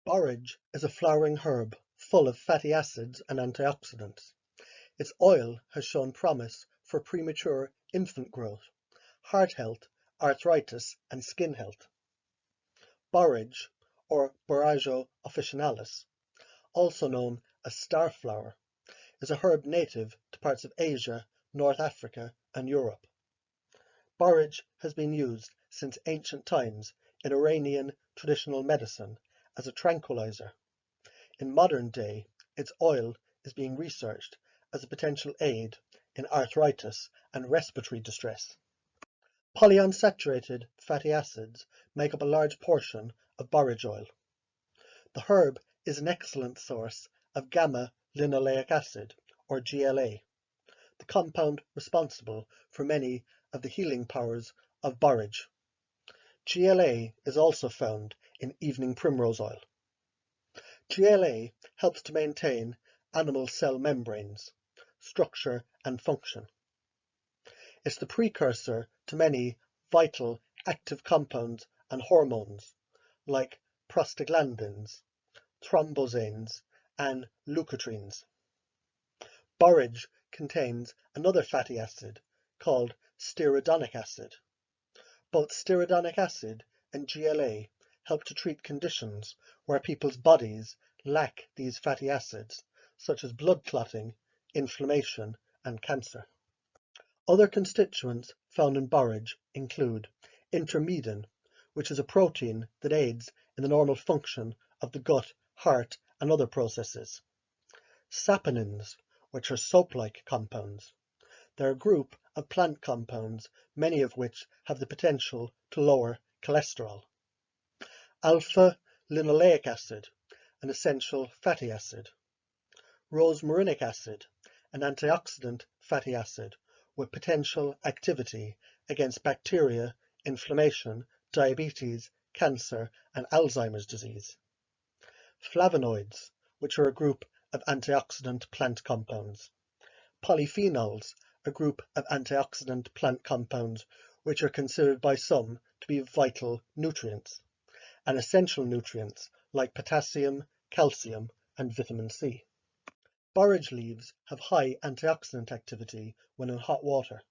Borage is a flowering herb full of fatty acids and antioxidants. Its oil has shown promise for premature infant growth, heart health, arthritis, and skin health. Borage, or Borage officinalis, also known as starflower, is a herb native to parts of Asia, North Africa, and Europe. Borage has been used since ancient times in Iranian traditional medicine as a tranquilizer. In modern day, its oil is being researched as a potential aid in arthritis and respiratory distress. Polyunsaturated fatty acids make up a large portion of borage oil. The herb is an excellent source of gamma-linoleic acid, or GLA, the compound responsible for many of the healing powers of borage. GLA is also found in evening primrose oil. GLA helps to maintain animal cell membranes, structure and function. It's the precursor to many vital active compounds and hormones like prostaglandins, thromboxanes, and leukotrienes. Borage contains another fatty acid called stearidonic acid. Both stearidonic acid and GLA help to treat conditions where people's bodies lack these fatty acids, such as blood clotting, inflammation, and cancer. Other constituents found in borage include intrmedin, which is a protein that aids in the normal function of the gut, heart, and other processes. Saponins, which are soap-like compounds. They're a group of plant compounds, many of which have the potential to lower cholesterol. Alpha-linoleic acid, an essential fatty acid. Rosmarinic acid, an antioxidant fatty acid with potential activity against bacteria, inflammation, diabetes, cancer, and Alzheimer's disease. Flavonoids, which are a group of antioxidant plant compounds. Polyphenols, a group of antioxidant plant compounds which are considered by some to be vital nutrients, and essential nutrients like potassium, calcium, and vitamin C. Borage leaves have high antioxidant activity when in hot water.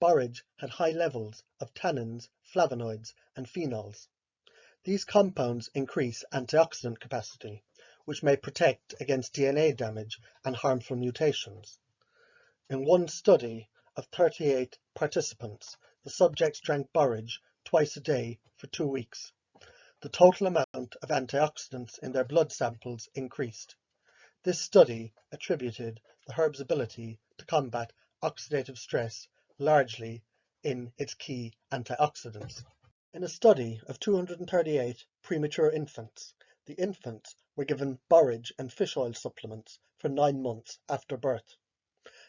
Borage had high levels of tannins, flavonoids, and phenols. These compounds increase antioxidant capacity, which may protect against DNA damage and harmful mutations. In one study of 38 participants, the subjects drank borage twice a day for 2 weeks. The total amount of antioxidants in their blood samples increased. This study attributed the herb's ability to combat oxidative stress largely in its key antioxidants. In a study of 238 premature infants, the infants were given borage and fish oil supplements for 9 months after birth.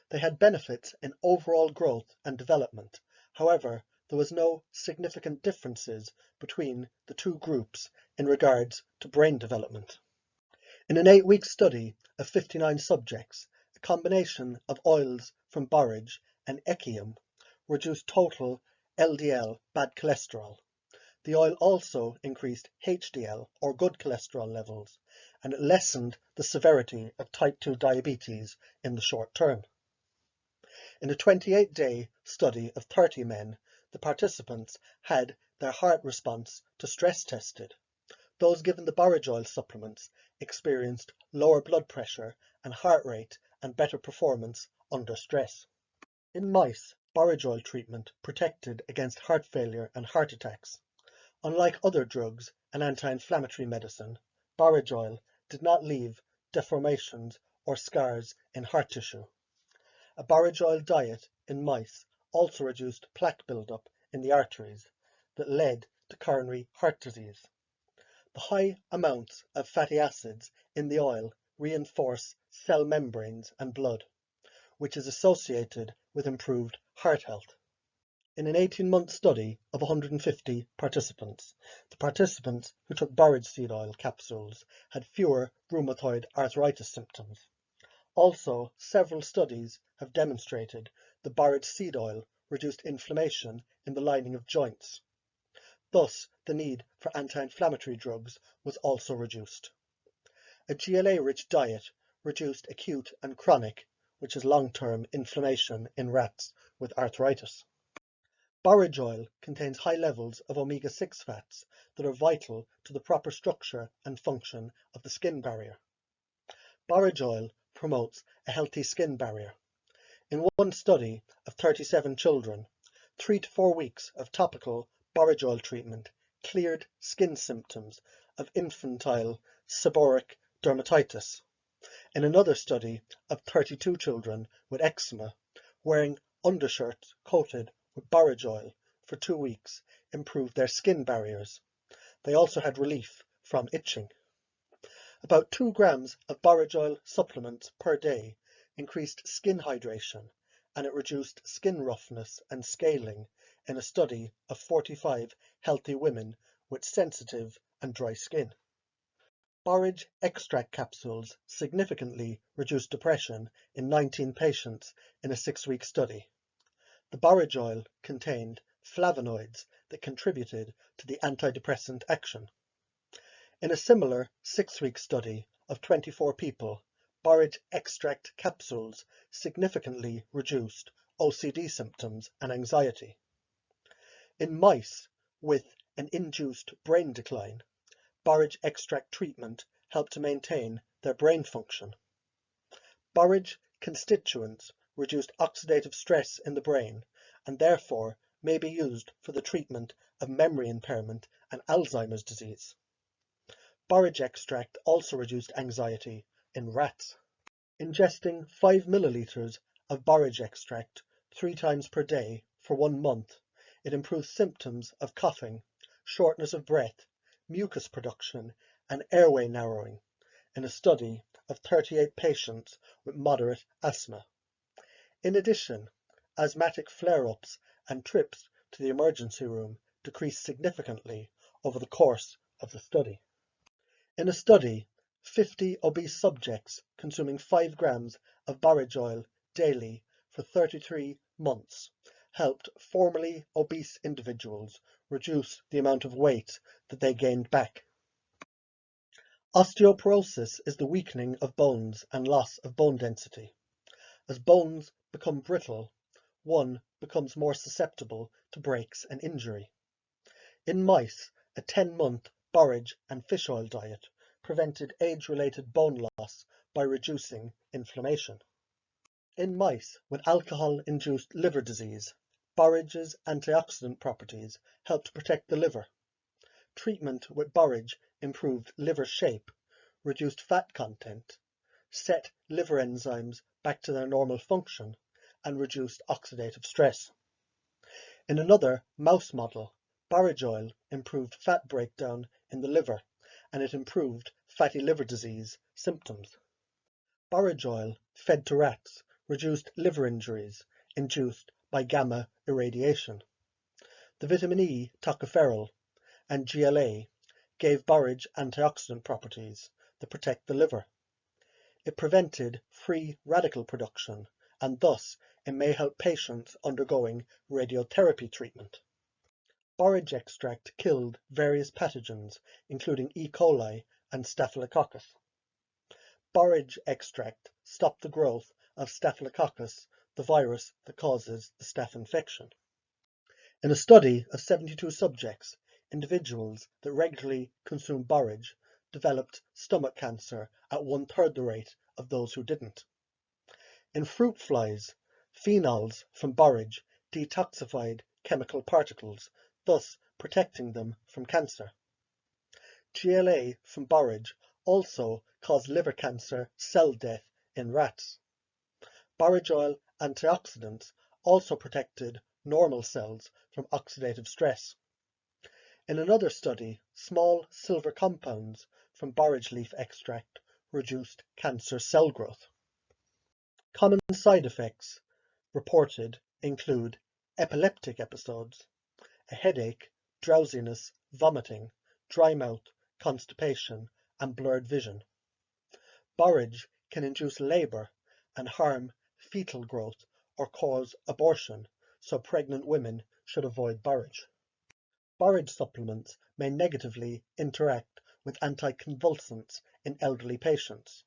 They had benefits in overall growth and development. However, there was no significant differences between the two groups in regards to brain development. In an 8-week study of 59 subjects, a combination of oils from borage and echium reduced total LDL bad cholesterol. The oil also increased HDL or good cholesterol levels, and it lessened the severity of type 2 diabetes in the short term. In a 28-day study of 30 men, the participants had their heart response to stress tested. Those given the borage oil supplements experienced lower blood pressure and heart rate and better performance under stress. In mice, borage oil treatment protected against heart failure and heart attacks. Unlike other drugs and anti-inflammatory medicine, borage oil did not leave deformations or scars in heart tissue. A borage oil diet in mice also reduced plaque buildup in the arteries that led to coronary heart disease. The high amounts of fatty acids in the oil reinforce cell membranes and blood, which is associated with improved heart health. In an 18-month study of 150 participants, the participants who took borage seed oil capsules had fewer rheumatoid arthritis symptoms. Also, several studies have demonstrated the borage seed oil reduced inflammation in the lining of joints. Thus, the need for anti-inflammatory drugs was also reduced. A GLA-rich diet reduced acute and chronic, which is long-term inflammation in rats with arthritis. Borage oil contains high levels of omega-6 fats that are vital to the proper structure and function of the skin barrier. Borage oil promotes a healthy skin barrier. In one study of 37 children, 3 to 4 weeks of topical borage oil treatment cleared skin symptoms of infantile seborrheic dermatitis. In another study of 32 children with eczema, wearing undershirts coated with borage oil for 2 weeks improved their skin barriers. They also had relief from itching. About 2 grams of borage oil supplements per day increased skin hydration, and it reduced skin roughness and scaling in a study of 45 healthy women with sensitive and dry skin. Borage extract capsules significantly reduced depression in 19 patients in a 6-week study. The borage oil contained flavonoids that contributed to the antidepressant action. In a similar 6-week study of 24 people, borage extract capsules significantly reduced OCD symptoms and anxiety. In mice with an induced brain decline, borage extract treatment helped to maintain their brain function. Borage constituents reduced oxidative stress in the brain and therefore may be used for the treatment of memory impairment and Alzheimer's disease. Borage extract also reduced anxiety in rats. Ingesting 5 milliliters of borage extract 3 times per day for 1 month, it improves symptoms of coughing, shortness of breath, mucus production, and airway narrowing in a study of 38 patients with moderate asthma. In addition, asthmatic flare-ups and trips to the emergency room decreased significantly over the course of the study. In a study, 50 obese subjects consuming 5 grams of borage oil daily for 33 months helped formerly obese individuals reduce the amount of weight that they gained back. Osteoporosis is the weakening of bones and loss of bone density. As bones become brittle, one becomes more susceptible to breaks and injury. In mice, a 10-month borage and fish oil diet prevented age-related bone loss by reducing inflammation. In mice with alcohol-induced liver disease, borage's antioxidant properties helped to protect the liver. Treatment with borage improved liver shape, reduced fat content, set liver enzymes back to their normal function, and reduced oxidative stress. In another mouse model, borage oil improved fat breakdown in the liver, and it improved fatty liver disease symptoms. Borage oil fed to rats reduced liver injuries induced by gamma irradiation. The vitamin E tocopherol and GLA gave borage antioxidant properties that protect the liver. It prevented free radical production, and thus it may help patients undergoing radiotherapy treatment. Borage extract killed various pathogens, including E. coli and Staphylococcus. Borage extract stopped the growth of Staphylococcus, the virus that causes the staph infection. In a study of 72 subjects, individuals that regularly consumed borage developed stomach cancer at 1/3 the rate of those who didn't. In fruit flies, phenols from borage detoxified chemical particles, thus protecting them from cancer. GLA from borage also caused liver cancer cell death in rats. Borage oil antioxidants also protected normal cells from oxidative stress. In another study, small silver compounds from borage leaf extract reduced cancer cell growth. Common side effects reported include epileptic episodes, a headache, drowsiness, vomiting, dry mouth, constipation, and blurred vision. Borage can induce labor and harm fetal growth or cause abortion, so pregnant women should avoid borage. Borage supplements may negatively interact with anticonvulsants in elderly patients.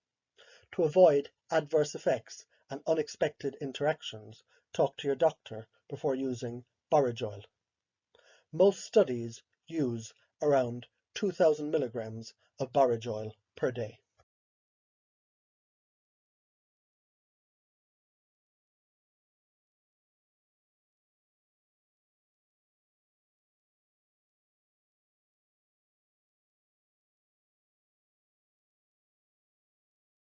To avoid adverse effects and unexpected interactions, talk to your doctor before using borage oil. Most studies use around 2,000 milligrams of borage oil per day.